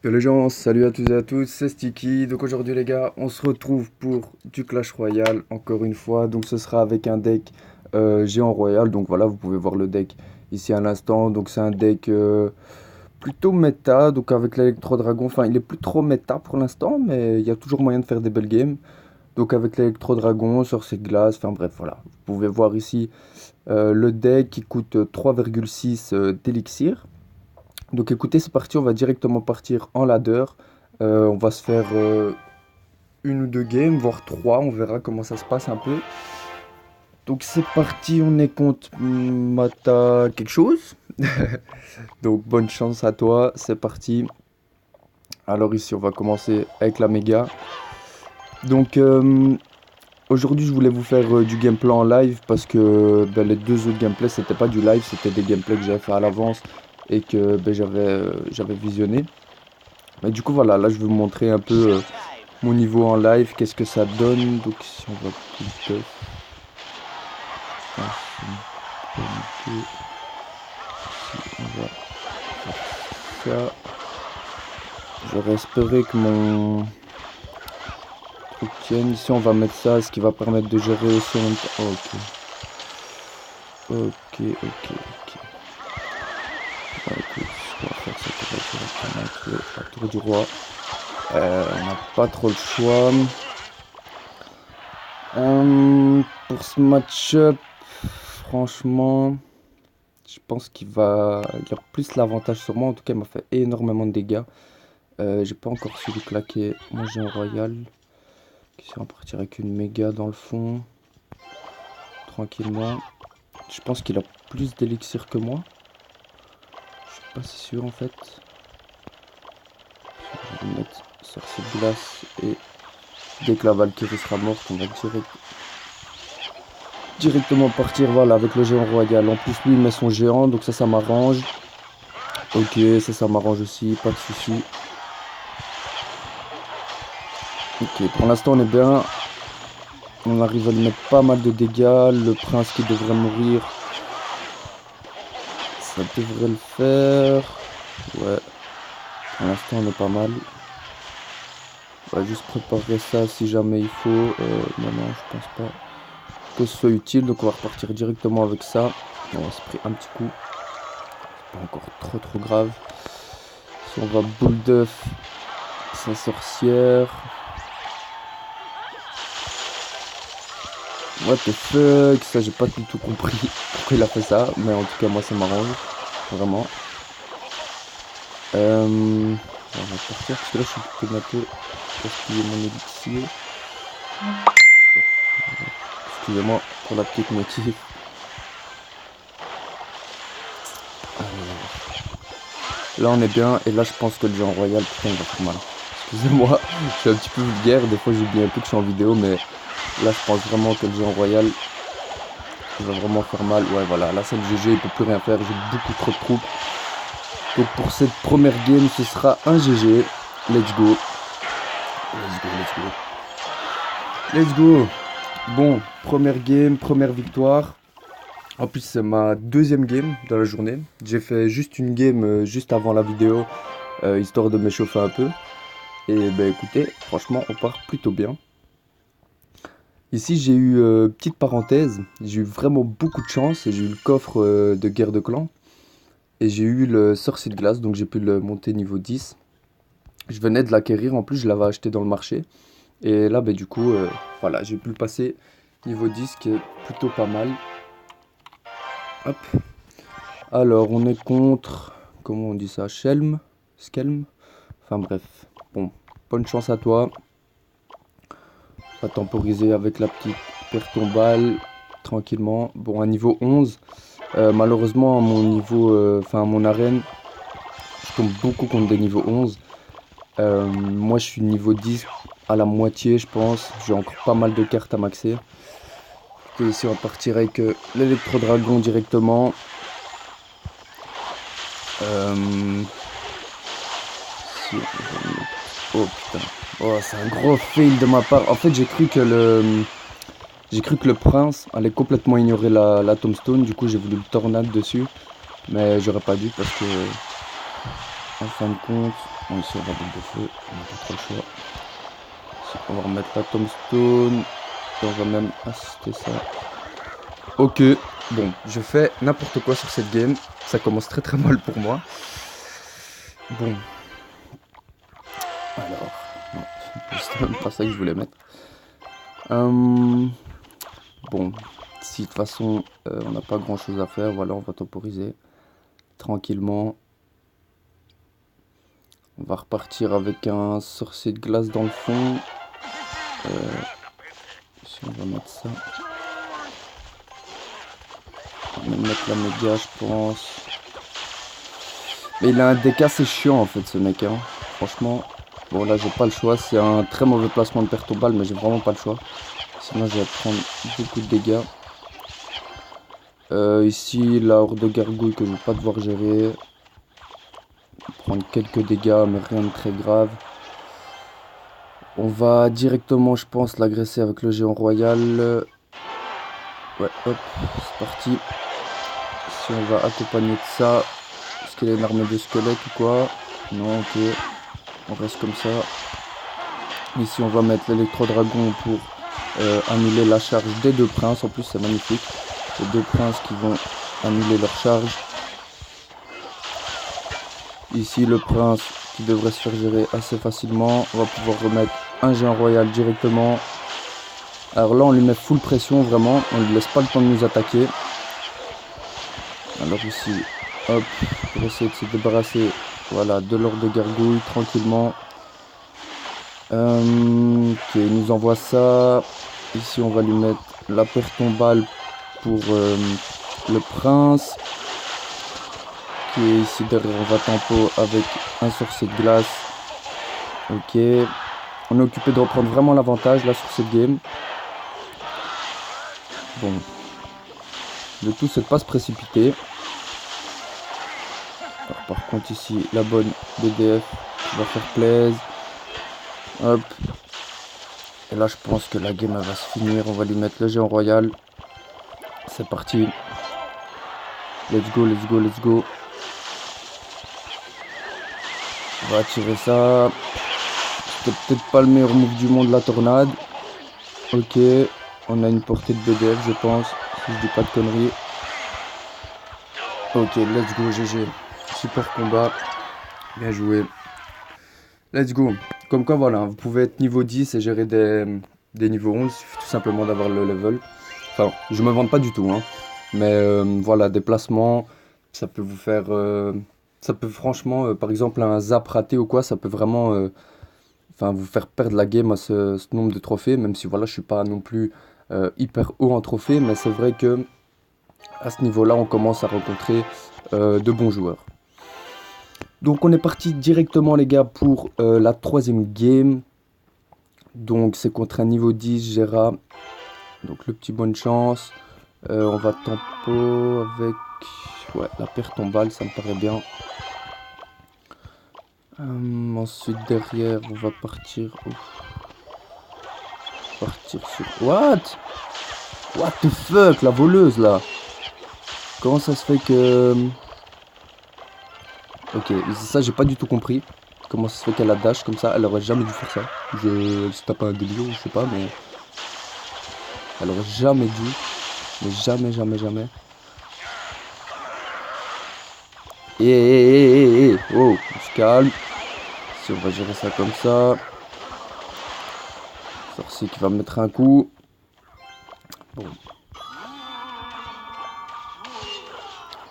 Yo les gens, salut à tous et à tous, c'est Sticky. Donc aujourd'hui les gars, on se retrouve pour du Clash Royale encore une fois. Donc ce sera avec un deck géant royal. Donc voilà, vous pouvez voir le deck ici à l'instant. Donc c'est un deck plutôt méta. Donc avec l'électro dragon, enfin il est plus trop méta pour l'instant, mais il y a toujours moyen de faire des belles games. Donc avec l'électro dragon, sorcier de glace, enfin bref voilà. Vous pouvez voir ici le deck qui coûte 3,6 d'élixir. Donc écoutez, c'est parti, on va directement partir en ladder. On va se faire une ou deux games, voire trois, on verra comment ça se passe un peu. Donc c'est parti, on est contre Mata quelque chose. Donc bonne chance à toi, c'est parti. Alors ici on va commencer avec la méga. Donc aujourd'hui je voulais vous faire du gameplay en live parce que les deux autres gameplays c'était pas du live, c'était des gameplays que j'avais fait à l'avance et que j'avais visionné. Mais du coup voilà, là je vais vous montrer un peu mon niveau en live, qu'est-ce que ça donne. Donc si on va plus de on va faire ça. J'aurais espéré que mon truc tienne. Ici on va mettre ça, ce qui va permettre de gérer aussi en même temps. Oh, ok. Bah, écoute, ce qu'on va faire, c'est qu'on va directement mettre la tour du roi. On n'a pas trop le choix. Pour ce match-up, franchement, je pense il a plus l'avantage sur moi. En tout cas, il m'a fait énormément de dégâts. J'ai pas encore su lui claquer. Moi, j'ai un royal qui va partir avec une méga dans le fond. Tranquillement. Je pense qu'il a plus d'élixir que moi. Je suis pas si sûr en fait. Je vais mettre sorcier de glace et dès que la Valkyrie sera morte, on va directement partir voilà, avec le géant royal. En plus, lui, il met son géant, donc ça m'arrange. Ok, ça m'arrange aussi, pas de souci. Ok, pour l'instant, on est bien. On arrive à lui mettre pas mal de dégâts. Le prince qui devrait mourir, ça devrait le faire. Ouais, pour l'instant, on est pas mal. On va juste préparer ça si jamais il faut. Non, je pense pas que ce soit utile. Donc, on va repartir directement avec ça. On se pris un petit coup. Pas encore trop grave. Si on va boule d'œuf, sa sorcière. What the fuck, ça j'ai pas du tout compris pourquoi il a fait ça, mais en tout cas moi ça m'arrange, vraiment. On va partir parce que là je suis plutôt un peu gaspiller mon élixir. Excusez-moi pour la petite motive. Là on est bien et là je pense que le géant royal, putain il va faire mal. Excusez-moi, je suis un petit peu vulgaire, des fois j'oublie un peu que je suis en vidéo, mais là je pense vraiment que le géant royal il va vraiment faire mal. Ouais voilà, là c'est le GG, il peut plus rien faire, j'ai beaucoup trop de troupes. Donc pour cette première game ce sera un GG. Let's go. Let's go. Bon, première game, première victoire. En plus c'est ma deuxième game de la journée. J'ai fait juste une game juste avant la vidéo, histoire de m'échauffer un peu. Et ben écoutez, franchement on part plutôt bien. Ici j'ai eu, petite parenthèse, j'ai eu vraiment beaucoup de chance et j'ai eu le coffre de guerre de clan. Et j'ai eu le sorcier de glace, donc j'ai pu le monter niveau 10. Je venais de l'acquérir, en plus je l'avais acheté dans le marché. Et là, du coup, voilà, j'ai pu le passer niveau 10, qui est plutôt pas mal. Hop. Alors, on est contre, comment on dit ça, Skelm. Enfin bref, bon, bonne chance à toi. On va temporiser avec la petite pierre tombale, tranquillement. Bon, à niveau 11, malheureusement, à mon niveau, enfin à mon arène, je tombe beaucoup contre des niveaux 11. Moi je suis niveau 10 à la moitié je pense. J'ai encore pas mal de cartes à maxer. Et ici on va partir avec l'électro dragon directement. Oh putain. Oh c'est un gros fail de ma part. En fait j'ai cru que le prince allait complètement ignorer la tombstone. Du coup j'ai voulu le tornade dessus. Mais j'aurais pas dû parce que En fin de compte, bon, ici on va boule de feu, on n'a pas trop le choix. Ici, on va remettre la tombstone. Et on va même assister ça. Ok, bon, je fais n'importe quoi sur cette game. Ça commence très très mal pour moi. Bon. Alors, non, c'est même pas ça que je voulais mettre. Bon, si de toute façon on n'a pas grand chose à faire, voilà, on va temporiser tranquillement. On va repartir avec un sorcier de glace dans le fond. Si on va mettre ça. On va même mettre la méga, je pense. Mais il a un DK, c'est chiant en fait ce mec, hein. Franchement. Bon là j'ai pas le choix, c'est un très mauvais placement de perte au bal, mais j'ai vraiment pas le choix. Sinon je vais prendre beaucoup de dégâts. Ici la horde de gargouilles que je vais pas devoir gérer. Prendre quelques dégâts mais rien de très grave. On va directement je pense l'agresser avec le géant royal. Ouais hop, c'est parti. Si on va accompagner de ça. Est-ce qu'il a une armée de squelettes ou quoi? Non, ok. On reste comme ça. Ici on va mettre l'électro-dragon pour annuler la charge des deux princes. En plus c'est magnifique. Les deux princes qui vont annuler leur charge. Ici le prince qui devrait se faire gérer assez facilement. On va pouvoir remettre un géant royal directement. Alors là on lui met full pression vraiment. On ne lui laisse pas le temps de nous attaquer. Alors ici, hop, pour essayer de se débarrasser, voilà, de l'ordre de gargouille tranquillement. Ok, il nous envoie ça. Ici on va lui mettre la perte tombale pour le prince. Qui est ici derrière, on va tempo avec un sorcier de glace. Ok, on est occupé de reprendre vraiment l'avantage là sur cette game. Bon, le tout c'est de pas se précipiter. Alors, par contre ici la bonne BDF qui va faire plaisir. Hop. Et là je pense que la game elle va se finir. On va lui mettre le géant royal. C'est parti. Let's go, let's go, let's go. On va attirer ça. C'était peut-être pas le meilleur move du monde la tornade. Ok. On a une portée de BDF je pense. Si je dis pas de conneries. Ok, let's go GG. Super combat. Bien joué. Let's go. Comme quoi voilà, vous pouvez être niveau 10 et gérer des niveaux 11. Il suffit tout simplement d'avoir le level. Enfin, je me vante pas du tout, hein. Mais voilà, des placements, ça peut vous faire... ça peut franchement, par exemple, un zap raté ou quoi, ça peut vraiment enfin, vous faire perdre la game à ce nombre de trophées. Même si voilà, je suis pas non plus hyper haut en trophées. Mais c'est vrai que à ce niveau-là, on commence à rencontrer de bons joueurs. Donc on est parti directement les gars pour la troisième game. Donc c'est contre un niveau 10 Gera. Donc le petit bonne chance. On va tempo avec ouais, la perte en balle, ça me paraît bien. Ensuite derrière on va partir. Partir sur. What the fuck, la voleuse là. Comment ça se fait que. Ok, ça j'ai pas du tout compris. Comment ça se fait qu'elle a dash comme ça? Elle aurait jamais dû faire ça. Elle se tape un délire, je sais pas, mais. Elle aurait jamais dû. Mais jamais, jamais, jamais. Oh, on se calme. Si on va gérer ça comme ça. Sorcier qui va me mettre un coup. Bon.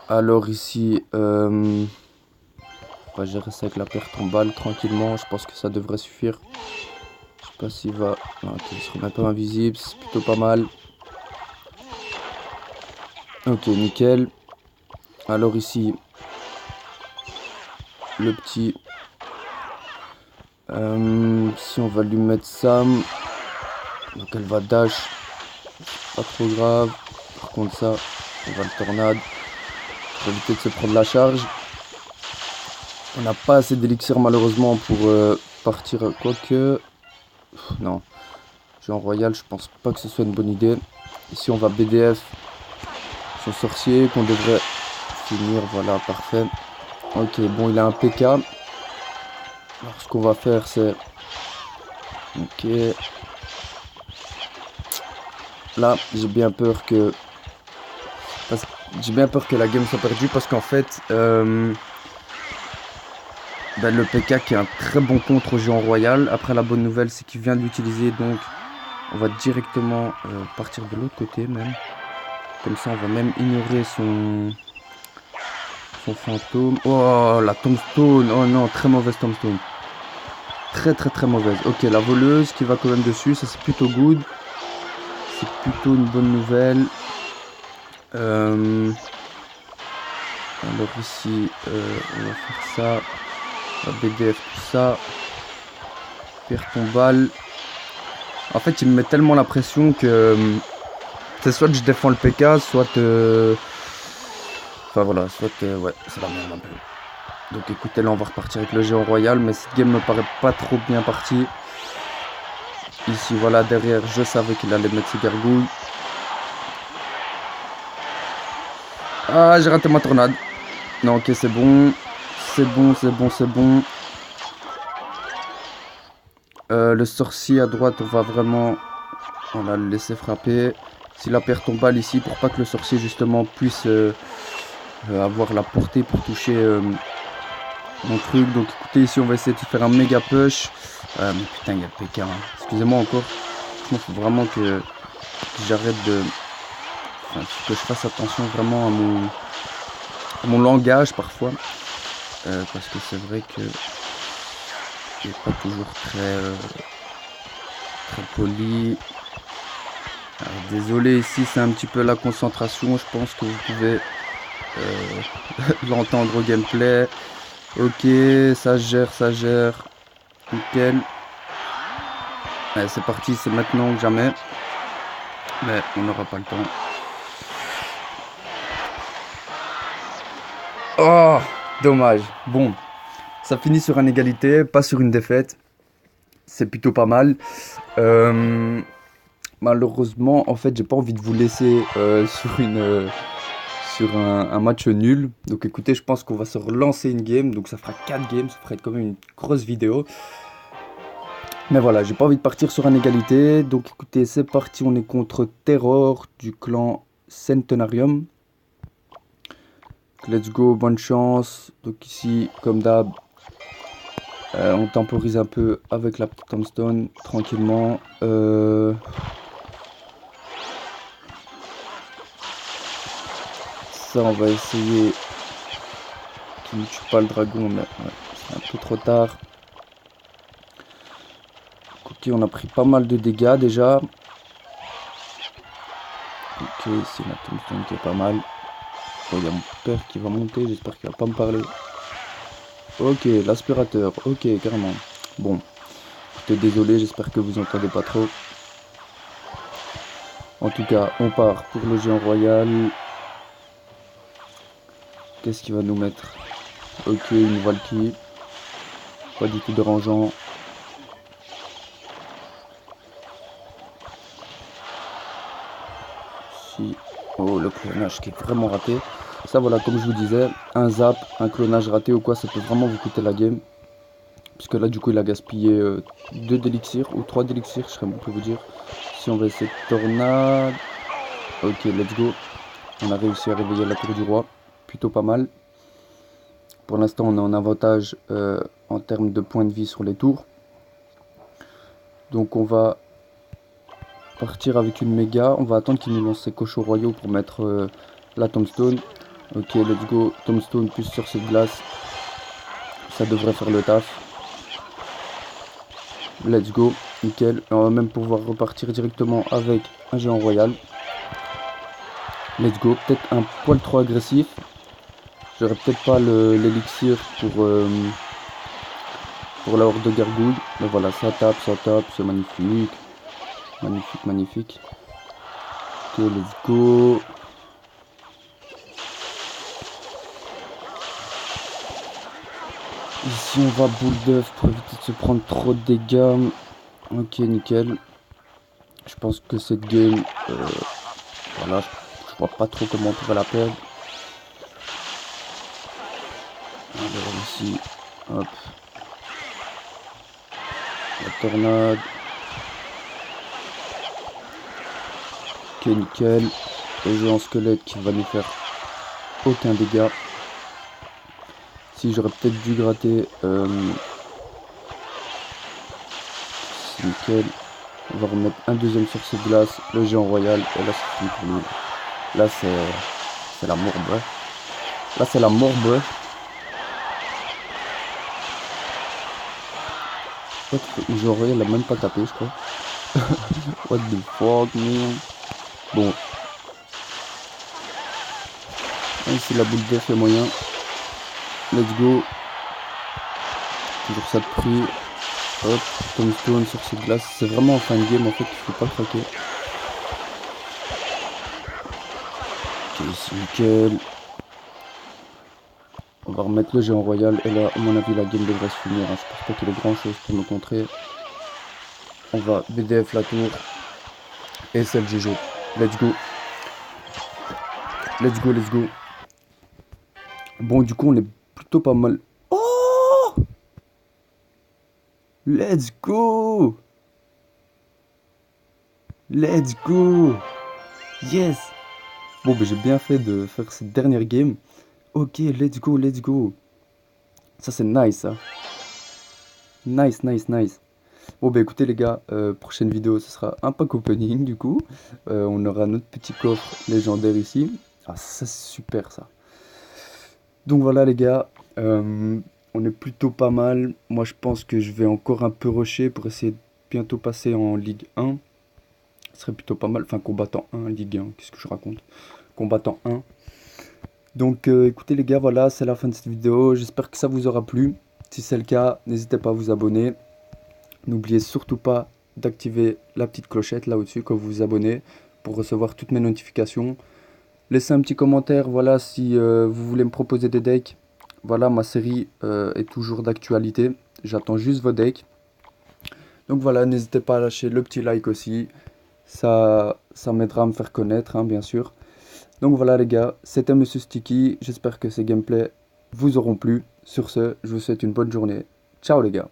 Alors ici, on va gérer ça avec la perte en balle tranquillement. Je pense que ça devrait suffire. Je sais pas s'il va... Non, ok, il se remet pas invisible, c'est plutôt pas mal. Ok, nickel. Alors ici, le petit... si on va lui mettre ça... Donc elle va dash. Pas trop grave. Par contre ça, on va le tornade. Pour éviter de se prendre la charge. On n'a pas assez d'élixir malheureusement pour partir. Quoique... Non. Géant royal, je pense pas que ce soit une bonne idée. Ici on va BDF. Son sorcier qu'on devrait finir. Voilà, parfait. Ok, bon, il a un PK. Alors ce qu'on va faire c'est... Ok. Là j'ai bien peur que... J'ai bien peur que la game soit perdue parce qu'en fait... ben, le PK qui est un très bon contre au géant royal. Après la bonne nouvelle c'est qu'il vient de l'utiliser, donc on va directement partir de l'autre côté même. Comme ça on va même ignorer son fantôme. Oh la tombstone. Oh non, très mauvaise tombstone. Très mauvaise. Ok, la voleuse qui va quand même dessus, ça c'est plutôt good. C'est plutôt une bonne nouvelle. Alors ici, on va faire ça. On va BDF tout ça. Perds ton balle. En fait, il me met tellement la pression que c'est soit je défends le PK, soit enfin voilà, soit ouais, c'est la merde un peu. Donc écoutez, là on va repartir avec le géant royal, mais cette game me paraît pas trop bien partie. Ici voilà, derrière, je savais qu'il allait mettre ses gargouilles. Ah, j'ai raté ma tornade. Non, ok, c'est bon. C'est bon, c'est bon, c'est bon. Le sorcier à droite, on va vraiment... On va le laisser frapper. S'il a perd ton balle ici, pour pas que le sorcier justement puisse avoir la portée pour toucher mon truc. Donc écoutez, ici on va essayer de faire un méga push. Mais putain, il y a le PK. Hein. Excusez-moi encore. Franchement, faut vraiment que j'arrête de... Enfin, que je fasse attention vraiment à mon langage parfois. Parce que c'est vrai que il n'est pas toujours très poli. Alors, désolé, ici c'est un petit peu la concentration. Je pense que vous pouvez l'entendre au gameplay. Ok, ça gère, ça gère. Nickel. Allez, c'est parti, c'est maintenant ou jamais. Mais on n'aura pas le temps. Oh, dommage. Bon, ça finit sur une égalité, pas sur une défaite. C'est plutôt pas mal. Malheureusement, en fait, j'ai pas envie de vous laisser sur un match nul. Donc écoutez, je pense qu'on va se relancer une game. Donc ça fera 4 games, ça fera quand même une grosse vidéo. Mais voilà, j'ai pas envie de partir sur une égalité. Donc écoutez, c'est parti, on est contre Terror du clan Centenarium. Let's go, bonne chance. Donc ici, comme d'hab, on temporise un peu avec la petite tombstone, tranquillement. Ça, on va essayer qu'il ne tue pas le dragon, mais ouais, c'est un peu trop tard. Ok, on a pris pas mal de dégâts déjà. Ok, c'est la tombstone qui est pas mal. Oh, il y a mon père qui va monter, j'espère qu'il va pas me parler. Ok, l'aspirateur, ok, carrément. Bon, écoutez, désolé, j'espère que vous entendez pas trop. En tout cas, on part pour le géant royal. Qu'est-ce qu'il va nous mettre? Ok, une Valkyrie. Pas du tout dérangeant. Si. Oh, le clonage qui est vraiment raté. Ça, voilà, comme je vous disais, un zap, un clonage raté ou quoi, ça peut vraiment vous coûter la game. Puisque là, du coup, il a gaspillé 2 d'élixirs ou 3 d'élixirs, je serais bon pour vous dire. Si on va essayer de tornade. Ok, let's go. On a réussi à réveiller la tour du roi. Plutôt pas mal. Pour l'instant, on est en avantage en termes de points de vie sur les tours. Donc, on va partir avec une méga. On va attendre qu'il nous lance ses cochons royaux pour mettre la tombstone. Ok, let's go. Tombstone plus sur cette glace. Ça devrait faire le taf. Let's go. Nickel. Et on va même pouvoir repartir directement avec un géant royal. Let's go. Peut-être un poil trop agressif. J'aurais peut-être pas l'élixir pour la horde de gargouilles. Mais voilà, ça tape, c'est magnifique. Magnifique, magnifique. Ok, let's go. Ici, on va boule d'œuf pour éviter de se prendre trop de dégâts. Ok, nickel. Je pense que cette game, voilà, je vois pas trop comment on pourrait la perdre. Alors ici, hop. La tornade. Ok, nickel. Le jeu en squelette qui va nous faire aucun dégât. Si j'aurais peut-être dû gratter. C'est nickel. On va remettre un deuxième sur cette glace. Le géant royal. Et là, c'est fini pour lui. Là, c'est la morbe. Ouais. Là, c'est la morbe. Ouais. Le géant royal n'a même pas tapé, je crois. What the fuck, man. Bon. Ici, la boule d'œuf est moyen. Let's go. Toujours ça de prix. Hop, tombstone sur cette glace. C'est vraiment en fin de game en fait, il faut pas craquer. Ok, c'est nickel. On va remettre le géant royal. Et là, à mon avis, la game devrait se finir. Hein. Je pense pas qu'il y ait grand chose pour me contrer. On va BDF la tour. Et c'est le GG. Let's go. Let's go, let's go. Bon, du coup, on est plutôt pas mal. Oh! Let's go! Let's go! Yes! Bon, ben j'ai bien fait de faire cette dernière game. Ok, let's go, let's go. Ça, c'est nice, ça. Nice, nice, nice. Bon, bah écoutez, les gars, prochaine vidéo, ce sera un pack opening, du coup. On aura notre petit coffre légendaire ici. Ah, ça, c'est super, ça. Donc voilà, les gars. On est plutôt pas mal. Moi, je pense que je vais encore un peu rusher pour essayer de bientôt passer en Ligue 1. Ce serait plutôt pas mal. Enfin, combattant 1, Ligue 1. Qu'est-ce que je raconte? Combattant 1. Donc écoutez les gars, voilà, c'est la fin de cette vidéo. J'espère que ça vous aura plu. Si c'est le cas, n'hésitez pas à vous abonner. N'oubliez surtout pas d'activer la petite clochette là au-dessus quand vous vous abonnez pour recevoir toutes mes notifications. Laissez un petit commentaire, voilà, si vous voulez me proposer des decks. Voilà, ma série est toujours d'actualité. J'attends juste vos decks. Donc voilà, n'hésitez pas à lâcher le petit like aussi. Ça m'aidera à me faire connaître, hein, bien sûr. Donc voilà les gars, c'était Monsieur Sticky, j'espère que ces gameplays vous auront plu. Sur ce, je vous souhaite une bonne journée. Ciao les gars.